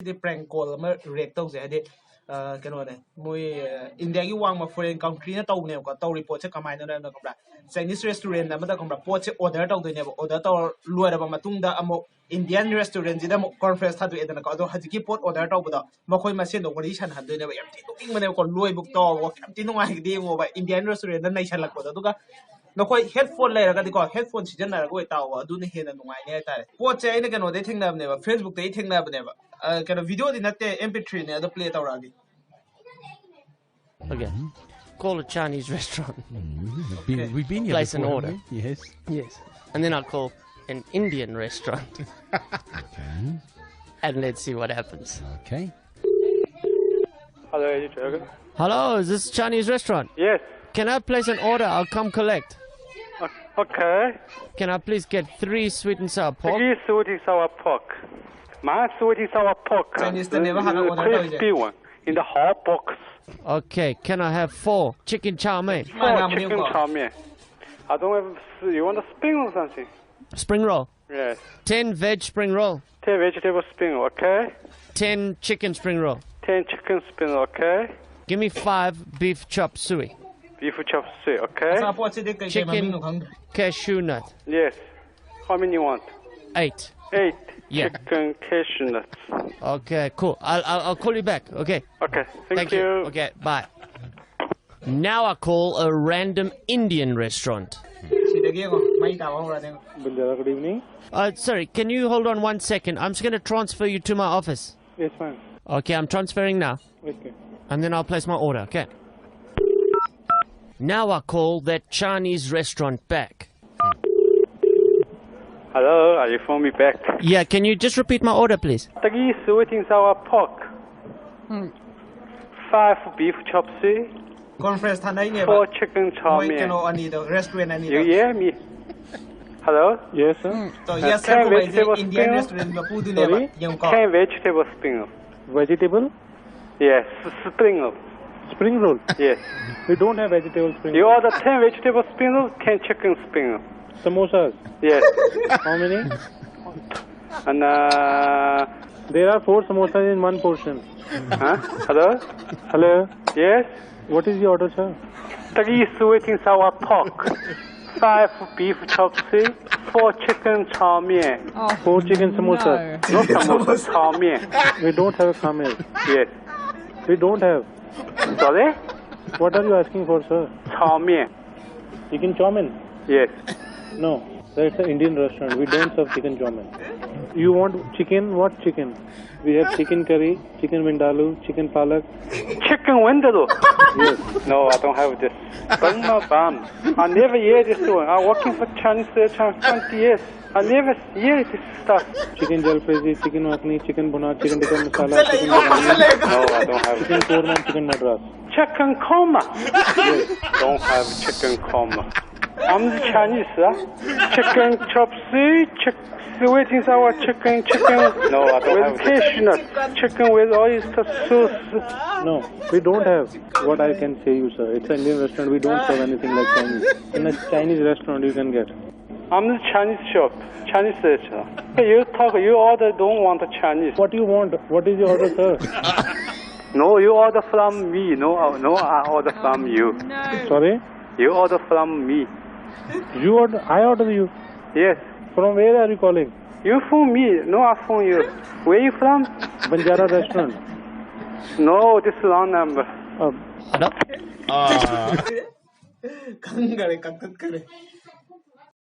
the prank call ama react tau se ade kano ne moi India gi wang ma foreign country na tau ne ko tau report se kamai na na ko bra Chinese restaurant na ma da ko bra pot se order tau de ne order tau luar ba matung da amo Indian restaurant jida mo conference thadu edana ko do hajiki pot order tau ba ma khoi ma se no wari san han de ne ba yam ti tung ma ne ko loi buk to ko yam ti ngai di mo ba Indian restaurant na nai san lak ko da duga no koi headphone lai raga di ko headphone sijan na ko taw adu ne he na ngai ne ta pot se ina kano de thing na ne ba Facebook de thing na ba ne ba kind of video di natte MP3 ne the play tawragi. Okay. Call a Chinese restaurant. We've been here Place before, an order. haven't we? Yes. Yes. And then I'll call an Indian restaurant. Okay. And let's see what happens. Okay. Hello, are you Dragon? Hello, is this Chinese restaurant? Yes. Can I place an order? I'll come collect. Okay. Can I please get 3 sweet and sour pork? 3 sweet and sour pork. My sweet and sour pork. Chinese the never had order crispy one in the hot box. Okay. Can I have 4 chicken chow mein? 4 chicken chow mein. I don't have. You want a spring or something? Spring roll. Yes. 10 veg spring roll. 10 vegetable spring. Okay. 10 chicken spring roll. 10 chicken spring. Okay. Give me 5 beef chop suey. Beef chop suey. Okay. sa pot se de kai Chicken cashew nut. Yes. How many you want? 8. 8. Yeah. Chicken cashew nuts. Okay, cool. I'll call you back. Okay. Okay. Thank you. Okay, bye. Now I call a random Indian restaurant. sidagi ko mai ta wa ra ne Bindara, good evening. Sorry, can you hold on 1 second? I'm just going to transfer you to my office. Yes, fine. Okay, I'm transferring now. Okay. And then I'll place my order, okay? Now I call that Chinese restaurant back. Hello, are you phoning me back? Yeah, can you just repeat my order, please? 3 sweet and sour pork. 5 beef chop suey. conference thanai ne 4 chicken chow moi mein. kano ani the restaurant ani You hear me? Hello? Yes, sir. to yes sir ko bai Indian restaurant ba pu du ne ba yang ko 10 vegetable spring roll. Vegetable? Yes, spring roll. Spring roll? Yes. We don't have vegetable spring You roll. order 10 vegetable spring roll, 10 chicken spring roll. Samosas? Yes. How many? And There are 4 samosas in one portion. huh? Hello? Hello? Yes. What is the order, sir? 3 sweet and sour pork. 5 beef chop suey. 4 chicken chow mein. 4 chicken samosas. No samosa, chow mein. We don't have a kamel. Yes. We don't have. Sorry? What are you asking for, sir? Chow mein. Chicken chow mein? Yes. No. That's an Indian restaurant. We don't serve chicken chow mein. You want chicken? What chicken? We have chicken curry, chicken vindaloo, chicken palak. Chicken vindaloo? Yes. No, I don't have this. Bang my bum. I never hear this one. I'm working for Chinese restaurant 20 years. I never hear this stuff. Chicken jalfrezi, chicken makhni, chicken bhuna, chicken tikka masala, chicken biryani. No, I don't have Chicken korma and chicken madras. chicken korma. Don't have chicken korma. I'm the Chinese, Chicken chop suey, sweet and sour chicken. No, I don't have cashew nut. Chicken with oyster sauce. No, we don't have. What I can say you, sir. It's an Indian restaurant. We don't serve anything like Chinese. In a Chinese restaurant, you can get. I'm the Chinese shop, Chinese restaurant. You order, don't want Chinese. What you want? What is your order, sir? No, you order from me. No, I order from you. Sorry? You order from me. You order? I order you. Yes. From where are you calling? You phone me. No, I phone you. Where you from? Banjara restaurant. No, this is wrong number. Hello? kang gare kang kare